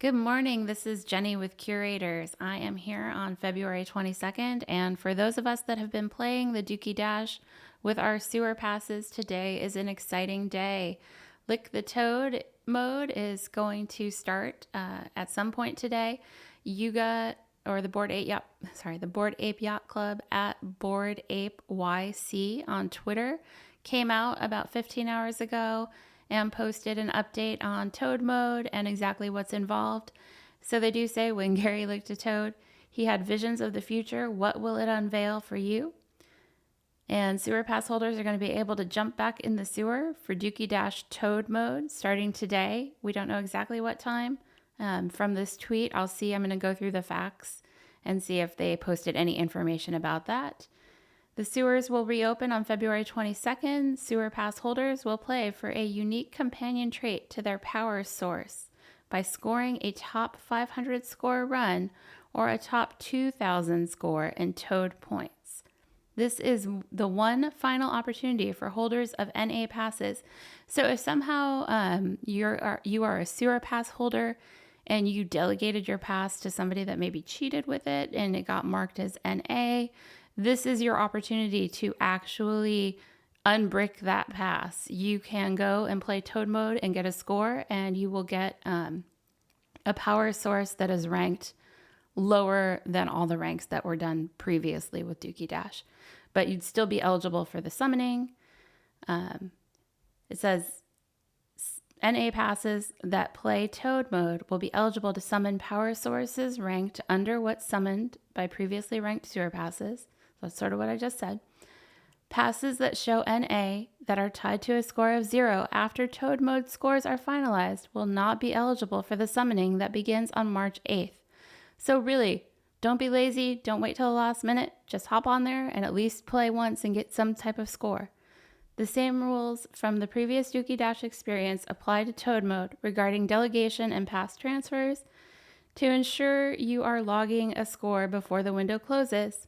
Good morning. This is Jenny with Curators. I am here on February 22nd, and for those of us that have been playing the Dookie Dash with our sewer passes, today is an exciting day. Lick the Toad mode is going to start at some point today. Yuga or the the Bored Ape Yacht Club at Bored Ape YC on Twitter came out about 15 hours ago and posted an update on Toad mode and exactly what's involved. So they do say when Gary licked a toad, he had visions of the future. What will it unveil for you? And sewer pass holders are going to be able to jump back in the sewer for Dookie Dash Toad mode starting today. We don't know exactly what time. From this tweet, I'm going to go through the facts and see if they posted any information about that. The sewers will reopen on February 22nd. Sewer pass holders will play for a unique companion trait to their power source by scoring a top 500 score run or a top 2,000 score in Toad points. This is the one final opportunity for holders of NA passes. So if somehow you are a sewer pass holder and you delegated your pass to somebody that maybe cheated with it and it got marked as NA, this is your opportunity to actually unbrick that pass. You can go and play Toad mode and get a score, and you will get a power source that is ranked lower than all the ranks that were done previously with Dookie Dash. But you'd still be eligible for the summoning. It says NA passes that play Toad mode will be eligible to summon power sources ranked under what's summoned by previously ranked sewer passes. That's sort of what I just said. Passes that show NA that are tied to a score of 0 after Toad mode scores are finalized will not be eligible for the summoning that begins on March 8th. So really, don't be lazy. Don't wait till the last minute. Just hop on there and at least play once and get some type of score. The same rules from the previous Dookie Dash experience apply to Toad mode regarding delegation and pass transfers. To ensure you are logging a score before the window closes,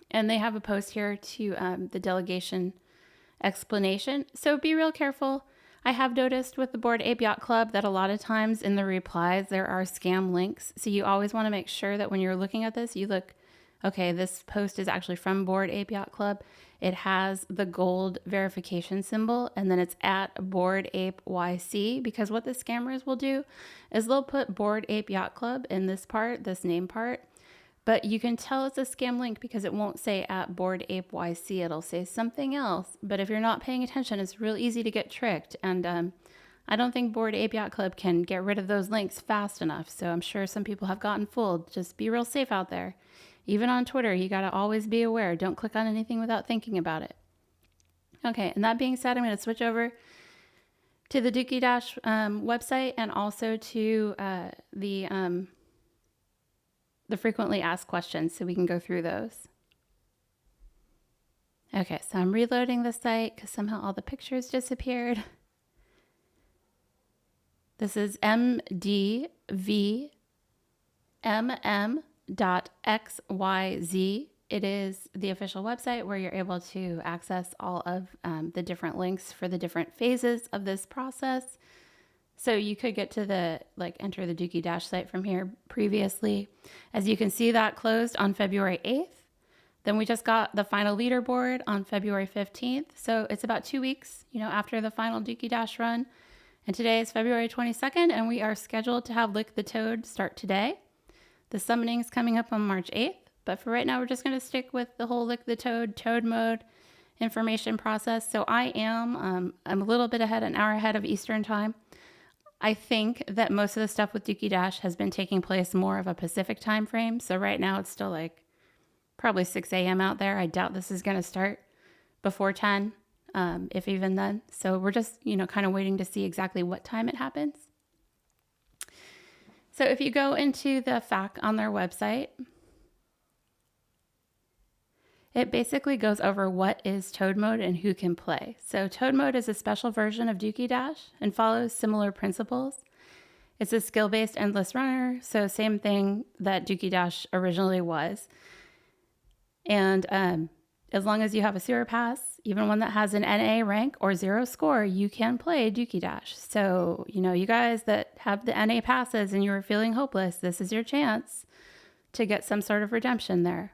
and they have a post here to the delegation explanation. So be real careful. I have noticed with the Bored Ape Yacht Club that a lot of times in the replies there are scam links. So you always want to make sure that when you're looking at this, you look, okay, this post is actually from Bored Ape Yacht Club. It has the gold verification symbol, and then it's at Bored Ape YC, because what the scammers will do is they'll put Bored Ape Yacht Club in this part, this name part. But you can tell it's a scam link because it won't say at Bored Ape YC. It'll say something else. But if you're not paying attention, it's real easy to get tricked. And I don't think Bored Ape Yacht Club can get rid of those links fast enough. So I'm sure some people have gotten fooled. Just be real safe out there. Even on Twitter, you got to always be aware. Don't click on anything without thinking about it. Okay, and that being said, I'm going to switch over to the Dookie Dash website and also to the frequently asked questions so we can go through those. Okay, so I'm reloading the site because somehow all the pictures disappeared. This is mdvmm.xyz. It is the official website where you're able to access all of the different links for the different phases of this process. So you could get to enter the Dookie Dash site from here previously. As you can see, that closed on February 8th. Then we just got the final leaderboard on February 15th. So it's about 2 weeks, after the final Dookie Dash run. And today is February 22nd, and we are scheduled to have Lick the Toad start today. The summoning is coming up on March 8th. But for right now, we're just going to stick with the whole Lick the Toad mode information process. So I'm a little bit ahead, an hour ahead of Eastern time. I think that most of the stuff with Dookie Dash has been taking place more of a Pacific time frame. So right now it's still probably 6 a.m. out there. I doubt this is going to start before 10, if even then. So we're just, kind of waiting to see exactly what time it happens. So if you go into the FAQ on their website, it basically goes over what is Toad mode and who can play. So Toad mode is a special version of Dookie Dash and follows similar principles. It's a skill-based endless runner, so same thing that Dookie Dash originally was. And as long as you have a sewer pass, even one that has an NA rank or 0 score, you can play Dookie Dash. So, you guys that have the NA passes and you are feeling hopeless, this is your chance to get some sort of redemption there.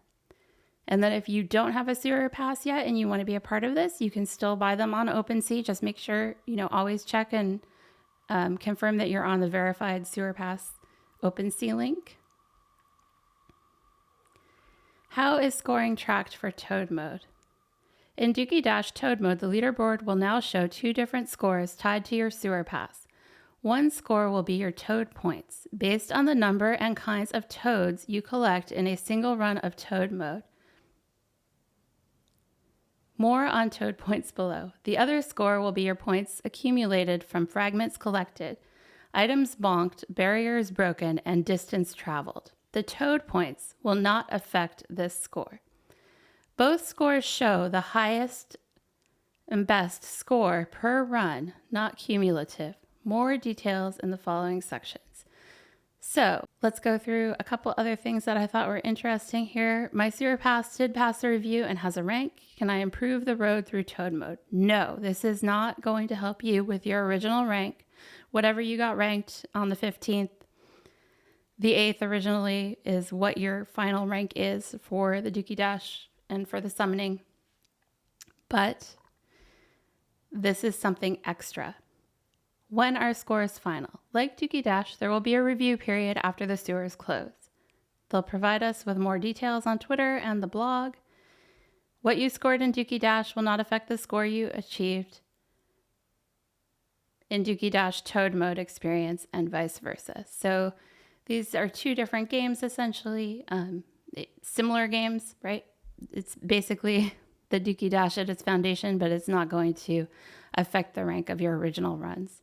And then if you don't have a sewer pass yet and you want to be a part of this, you can still buy them on OpenSea. Just make sure, always check and confirm that you're on the verified sewer pass OpenSea link. How is scoring tracked for Toad mode? In Dookie Dash Toad mode, the leaderboard will now show 2 different scores tied to your sewer pass. One score will be your Toad points, based on the number and kinds of toads you collect in a single run of Toad mode. More on Toad points below. The other score will be your points accumulated from fragments collected, items bonked, barriers broken, and distance traveled. The Toad points will not affect this score. Both scores show the highest and best score per run, not cumulative. More details in the following sections. So let's go through a couple other things that I thought were interesting here. My sewer pass did pass the review and has a rank. Can I improve the road through Toad mode? No, this is not going to help you with your original rank. Whatever you got ranked on the 15th, the 8th originally is what your final rank is for the Dookie Dash and for the summoning. But this is something extra. When our score is final, like Dookie Dash, there will be a review period after the sewers close. They'll provide us with more details on Twitter and the blog. What you scored in Dookie Dash will not affect the score you achieved in Dookie Dash Toad mode experience and vice versa. So these are 2 different games, essentially, similar games, right? It's basically the Dookie Dash at its foundation, but it's not going to affect the rank of your original runs.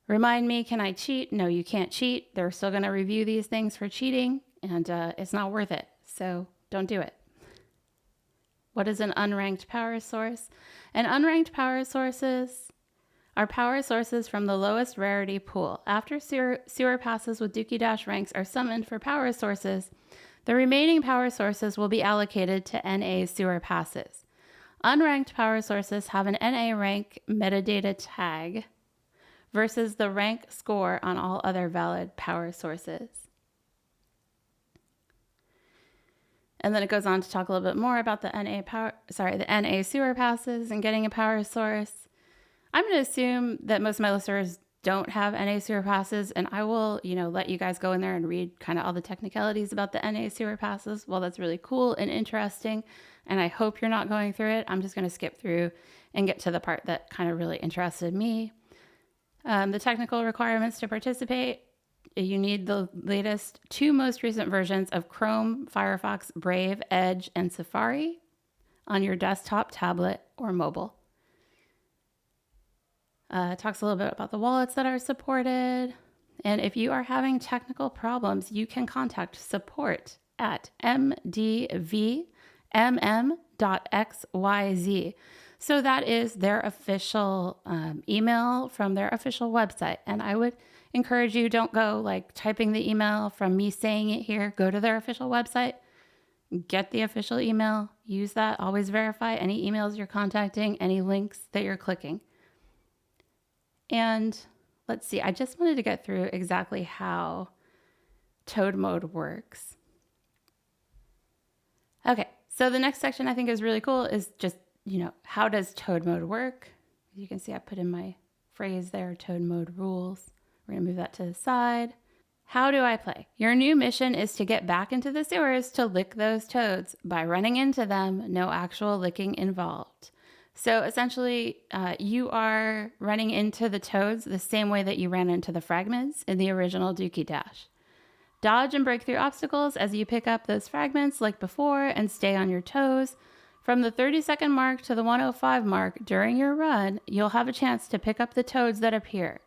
Remind me, can I cheat? No, you can't cheat. They're still going to review these things for cheating, and it's not worth it. So don't do it. What is an unranked power source? An unranked power sources are power sources from the lowest rarity pool. After sewer passes with Dookie Dash ranks are summoned for power sources, the remaining power sources will be allocated to NA sewer passes. Unranked power sources have an NA rank metadata tag versus the rank score on all other valid power sources. And then it goes on to talk a little bit more about the NA sewer passes and getting a power source. I'm going to assume that most of my listeners don't have NA sewer passes, and I will, let you guys go in there and read kind of all the technicalities about the NA sewer passes. Well, that's really cool and interesting, and I hope you're not going through it. I'm just going to skip through and get to the part that kind of really interested me. The technical requirements to participate: you need the latest 2 most recent versions of Chrome, Firefox, Brave, Edge, and Safari on your desktop, tablet, or mobile. Talks a little bit about the wallets that are supported. And if you are having technical problems, you can contact support at mdvmm.xyz. So that is their official email from their official website. And I would encourage you, don't go typing the email from me saying it here. Go to their official website, get the official email, use that. Always verify any emails you're contacting, any links that you're clicking. And let's see, I just wanted to get through exactly how Toad mode works. Okay, so the next section I think is really cool is just, how does Toad mode work? You can see I put in my phrase there, Toad mode rules. We're going to move that to the side. How do I play? Your new mission is to get back into the sewers to lick those toads by running into them, no actual licking involved. So essentially, you are running into the toads the same way that you ran into the fragments in the original Dookie Dash. Dodge and break through obstacles as you pick up those fragments like before and stay on your toes. From the 30-second mark to the 105 mark during your run, you'll have a chance to pick up the toads that appear.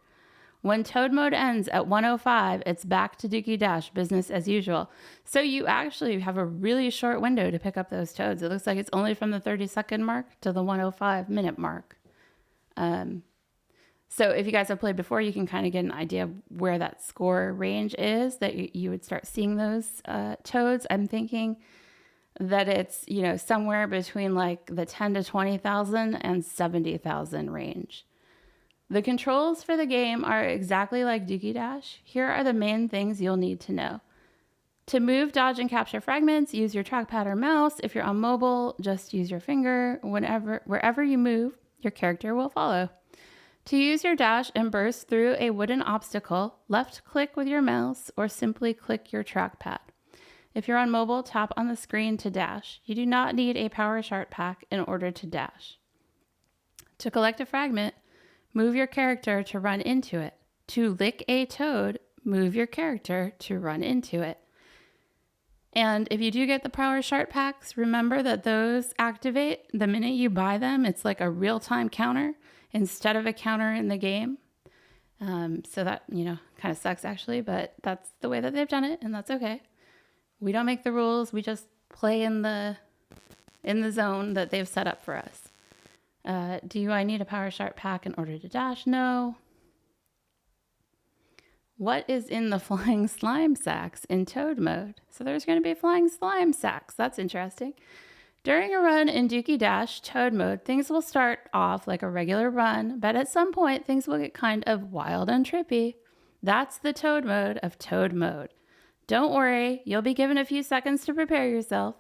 When Toad mode ends at 105, it's back to Dookie Dash, business as usual. So you actually have a really short window to pick up those toads. It looks like it's only from the 30-second mark to the 105-minute mark. So if you guys have played before, you can kind of get an idea of where that score range is, that you would start seeing those toads. I'm thinking that it's, somewhere between like the 10 to 20,000 and 70,000 range. The controls for the game are exactly like Dookie Dash. Here are the main things you'll need to know. To move, dodge, and capture fragments, use your trackpad or mouse. If you're on mobile, just use your finger. Wherever you move, your character will follow. To use your dash and burst through a wooden obstacle, left click with your mouse or simply click your trackpad. If you're on mobile, tap on the screen to dash. You do not need a Power Sharp pack in order to dash. To collect a fragment, move your character to run into it. To lick a toad, move your character to run into it. And if you do get the Power Sharp packs, remember that those activate the minute you buy them. It's like a real-time counter instead of a counter in the game. So that, kind of sucks actually, but that's the way that they've done it, and that's okay. We don't make the rules. We just play in the zone that they've set up for us. Do I need a Power Sharp pack in order to dash? No. What is in the flying slime sacks in Toad mode? So there's going to be flying slime sacks. That's interesting. During a run in Dookie Dash Toad mode, things will start off like a regular run, but at some point things will get kind of wild and trippy. That's the Toad mode of Toad mode. Don't worry, you'll be given a few seconds to prepare yourself.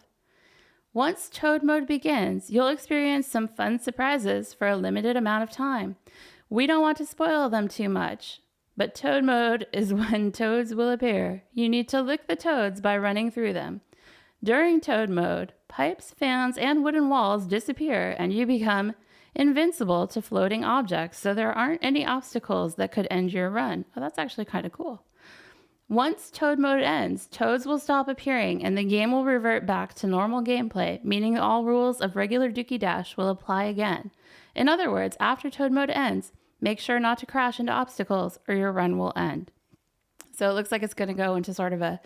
Once Toad mode begins, you'll experience some fun surprises for a limited amount of time. We don't want to spoil them too much. But Toad mode is when toads will appear. You need to lick the toads by running through them. During Toad mode, pipes, fans, and wooden walls disappear and you become invincible to floating objects, so there aren't any obstacles that could end your run. Oh, that's actually kind of cool. Once Toad mode ends, toads will stop appearing and the game will revert back to normal gameplay, meaning all rules of regular Dookie Dash will apply again. In other words, after Toad mode ends, make sure not to crash into obstacles or your run will end. So it looks like it's going to go into sort of a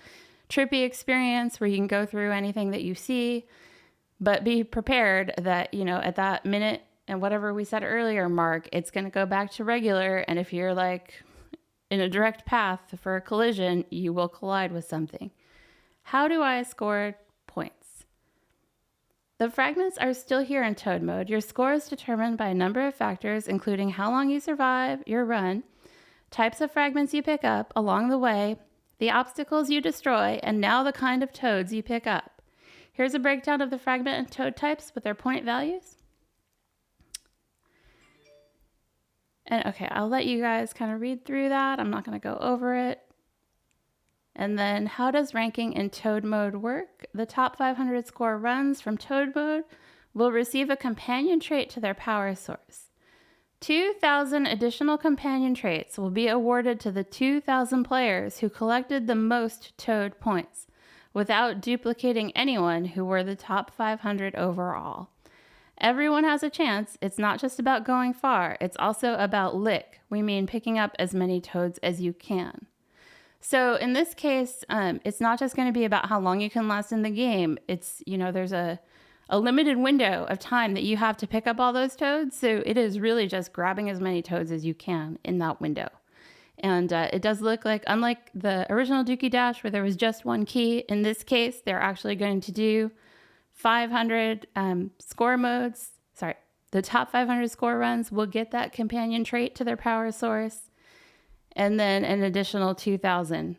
trippy experience where you can go through anything that you see, but be prepared that, at that minute and whatever we said earlier mark, it's going to go back to regular. And if you're like in a direct path for a collision, you will collide with something. How do I score points? The fragments are still here in Toad mode. Your score is determined by a number of factors, including how long you survive your run, types of fragments you pick up along the way, the obstacles you destroy, and now the kind of toads you pick up. Here's a breakdown of the fragment and toad types with their point values. And okay, I'll let you guys kind of read through that. I'm not going to go over it. And then how does ranking in Toad mode work? The top 500 score runs from Toad mode will receive a companion trait to their power source. 2,000 additional companion traits will be awarded to the 2,000 players who collected the most Toad points, without duplicating anyone who were the top 500 overall. Everyone has a chance. It's not just about going far. It's also about lick. We mean picking up as many toads as you can. So in this case, it's not just going to be about how long you can last in the game. It's, there's a limited window of time that you have to pick up all those toads. So it is really just grabbing as many toads as you can in that window. And it does look like, unlike the original Dookie Dash where there was just one key, in this case, they're actually going to do 500 score modes. Sorry, the top 500 score runs will get that companion trait to their power source. And then an additional 2,000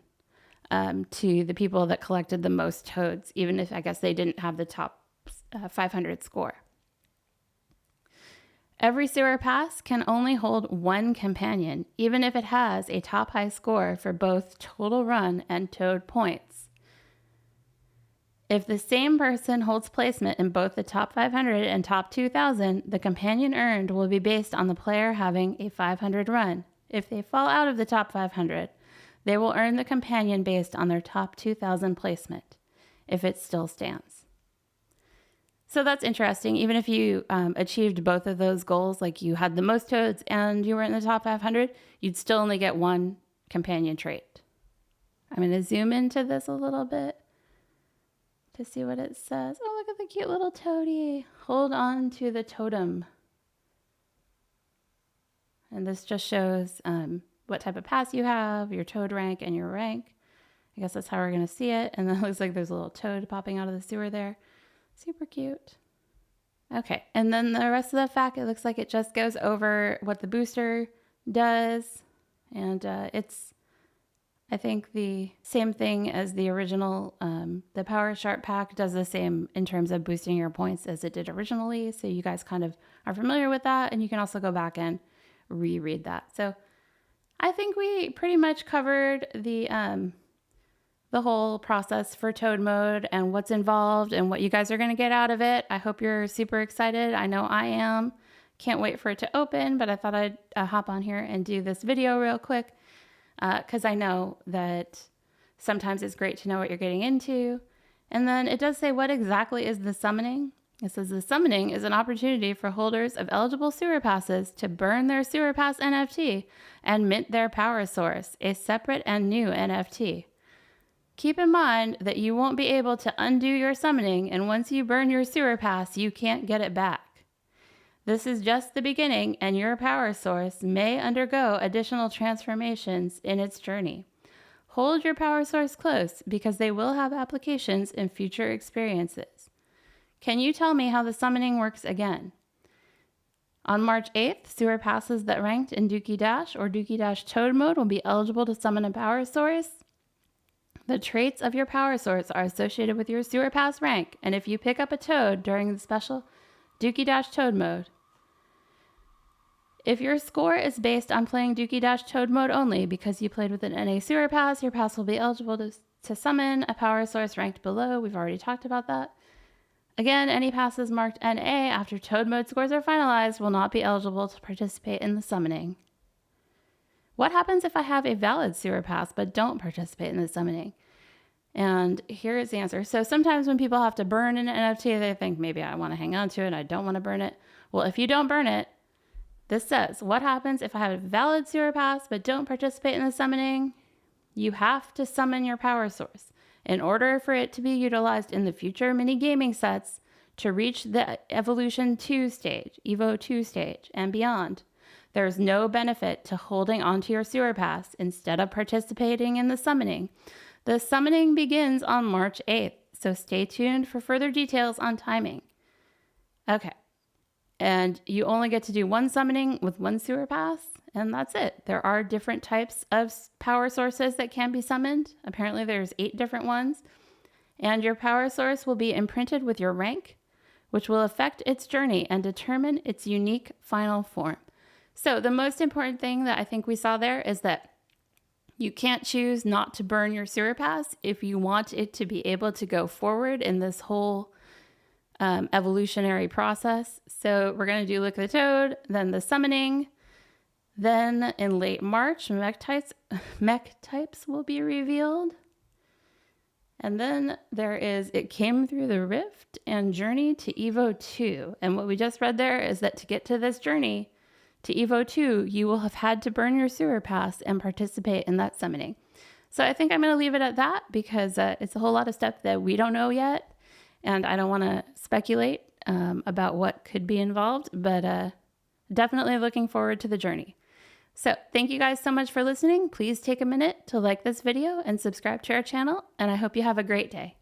to the people that collected the most toads, even if I guess they didn't have the top 500 score. Every sewer pass can only hold one companion, even if it has a top high score for both total run and toad points. If the same person holds placement in both the top 500 and top 2,000, the companion earned will be based on the player having a 500 run. If they fall out of the top 500, they will earn the companion based on their top 2,000 placement, if it still stands. So that's interesting. Even if you achieved both of those goals, like you had the most toads and you were in the top 500, you'd still only get one companion trait. I'm going to zoom into this a little bit to see what it says. Oh, look at the cute little toadie. Hold on to the totem. And this just shows what type of pass you have, your toad rank, and your rank. I guess that's how we're going to see it. And then it looks like there's a little toad popping out of the sewer there. Super cute. Okay, and then the rest of the fact, it looks like it just goes over what the booster does. And it's, I think, the same thing as the original. The Power Sharp pack does the same in terms of boosting your points as it did originally. So you guys kind of are familiar with that. And you can also go back and reread that. So I think we pretty much covered the whole process for Toad Mode and what's involved and what you guys are going to get out of it. I hope you're super excited. I know I am. Can't wait for it to open, but I thought I'd hop on here and do this video real quick because I know that sometimes it's great to know what you're getting into. And then it does say, what exactly is the summoning? It says the summoning is an opportunity for holders of eligible sewer passes to burn their sewer pass NFT and mint their power source, a separate and new NFT. Keep in mind that you won't be able to undo your summoning, and once you burn your sewer pass, you can't get it back. This is just the beginning, and your power source may undergo additional transformations in its journey. Hold your power source close because they will have applications in future experiences. Can you tell me how the summoning works again? On March 8th, sewer passes that ranked in Dookie Dash or Dookie Dash Toad Mode will be eligible to summon a power source. The traits of your power source are associated with your sewer pass rank, and if you pick up a toad during the special Dookie Dash Toad Mode, if your score is based on playing Dookie Dash Toad Mode only because you played with an NA sewer pass, your pass will be eligible to summon a power source ranked below. We've already talked about that. Again, any passes marked NA after Toad Mode scores are finalized will not be eligible to participate in the summoning. What happens if I have a valid sewer pass but don't participate in the summoning? And here is the answer. So sometimes when people have to burn an NFT, they think maybe I want to hang on to it. I don't want to burn it. Well, if you don't burn it, this says, what happens if I have a valid sewer pass but don't participate in the summoning? You have to summon your power source in order for it to be utilized in the future mini gaming sets to reach the Evolution 2 stage, Evo 2 stage, and beyond. There's no benefit to holding onto your sewer pass instead of participating in the summoning. The summoning begins on March 8th, so stay tuned for further details on timing. Okay, and you only get to do one summoning with one sewer pass, and that's it. There are different types of power sources that can be summoned. Apparently there's 8 different ones, and your power source will be imprinted with your rank, which will affect its journey and determine its unique final form. So the most important thing that I think we saw there is that you can't choose not to burn your sewer pass if you want it to be able to go forward in this whole evolutionary process. So we're going to do Lick the Toad, then the summoning. Then in late March, mech types will be revealed. And then there is It Came Through the Rift and Journey to Evo 2. And what we just read there is that to get to this journey, to Evo 2, you will have had to burn your sewer pass and participate in that summoning. So I think I'm going to leave it at that because it's a whole lot of stuff that we don't know yet. And I don't want to speculate about what could be involved, but definitely looking forward to the journey. So thank you guys so much for listening. Please take a minute to like this video and subscribe to our channel. And I hope you have a great day.